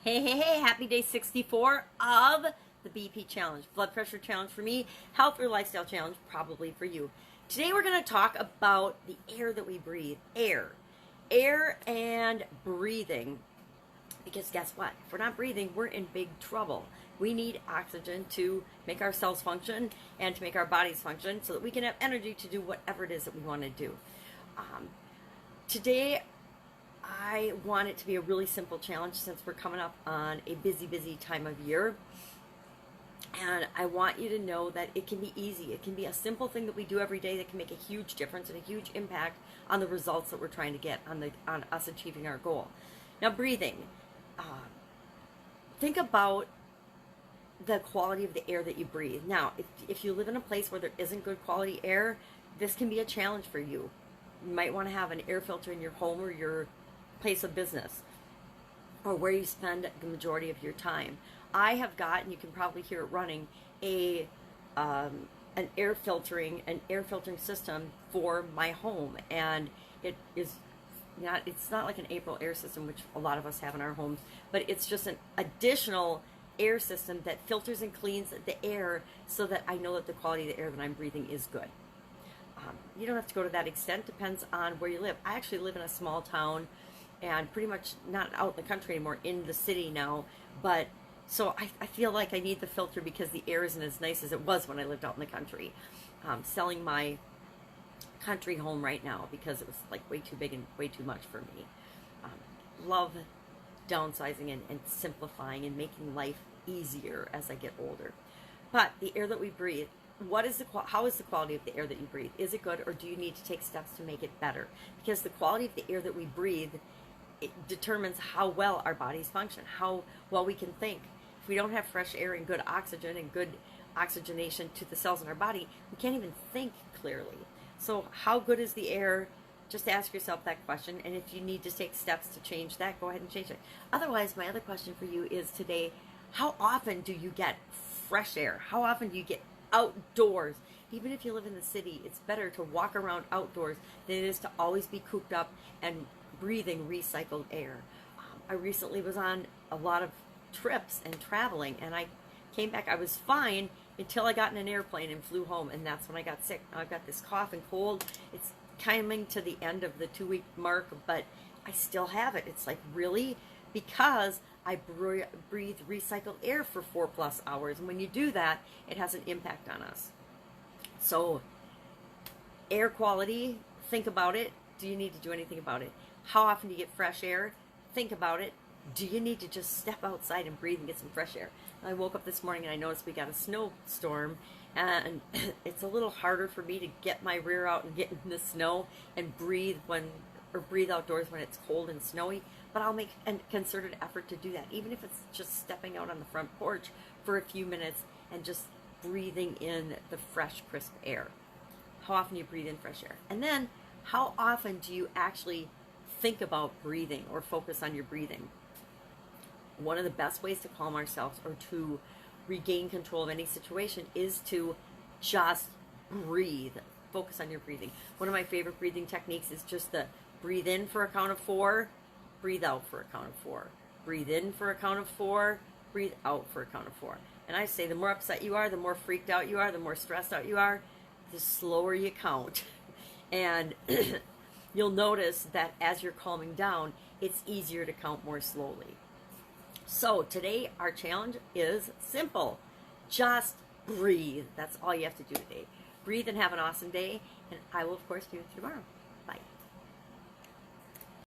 Hey, happy day 64 of the BP challenge. Blood pressure challenge for me, health or lifestyle challenge probably for you. Today we're going to talk about the air that we breathe. Air and breathing. Because guess what? If we're not breathing, we're in big trouble. We need oxygen to make our cells function and to make our bodies function so that we can have energy to do whatever it is that we want to do. Today, I want it to be a really simple challenge since we're coming up on a busy time of year. And I want you to know that it can be easy. It can be a simple thing that we do every day that can make a huge difference and a huge impact on the results that we're trying to get on us achieving our goal. Now, breathing. Think about the quality of the air that you breathe. Now, if you live in a place where there isn't good quality air, this can be a challenge for you. You might want to have an air filter in your home or your place of business, or where you spend the majority of your time. I have got, and you can probably hear it running, an air filtering system for my home, and it's not like an April air system, which a lot of us have in our homes, but it's just an additional air system that filters and cleans the air so that I know that the quality of the air that I'm breathing is good. You don't have to go to that extent. Depends on where you live. I actually live in a small town and pretty much not out in the country anymore, in the city now. But so I feel like I need the filter because the air isn't as nice as it was when I lived out in the country. Selling my country home right now because it was like way too big and way too much for me. Love downsizing and simplifying and making life easier as I get older. But the air that we breathe, how is the quality of the air that you breathe? Is it good, or do you need to take steps to make it better? Because the quality of the air that we breathe, it determines how well our bodies function, how well we can think. If we don't have fresh air and good oxygen and good oxygenation to the cells in our body, we can't even think clearly. So how good is the air? Just ask yourself that question, and if you need to take steps to change that, go ahead and change it. Otherwise, my other question for you is today, how often do you get fresh air? How often do you get outdoors? Even if you live in the city, it's better to walk around outdoors than it is to always be cooped up and breathing recycled air. I recently was on a lot of trips and traveling, and I came back, I was fine until I got in an airplane and flew home, and that's when I got sick. Now I've got this cough and cold. It's coming to the end of the 2-week mark, but I still have it. It's like, really? Because I breathe recycled air for 4+ hours. And when you do that, it has an impact on us. So air quality, think about it. Do you need to do anything about it? How often do you get fresh air? Think about it. Do you need to just step outside and breathe and get some fresh air? I woke up this morning and I noticed we got a snowstorm, and it's a little harder for me to get my rear out and get in the snow and breathe outdoors when it's cold and snowy, but I'll make a concerted effort to do that, even if it's just stepping out on the front porch for a few minutes and just breathing in the fresh, crisp air. How often do you breathe in fresh air? And then, how often do you actually think about breathing or focus on your breathing? One of the best ways to calm ourselves or to regain control of any situation is to just breathe. Focus on your breathing. One of my favorite breathing techniques is just the breathe in for a count of 4, breathe out for a count of 4. Breathe in for a count of 4, breathe out for a count of 4. And I say the more upset you are, the more freaked out you are, the more stressed out you are, the slower you count. And you'll notice that as you're calming down, it's easier to count more slowly. So today our challenge is simple. Just breathe. That's all you have to do today. Breathe and have an awesome day. And I will, of course, do it tomorrow.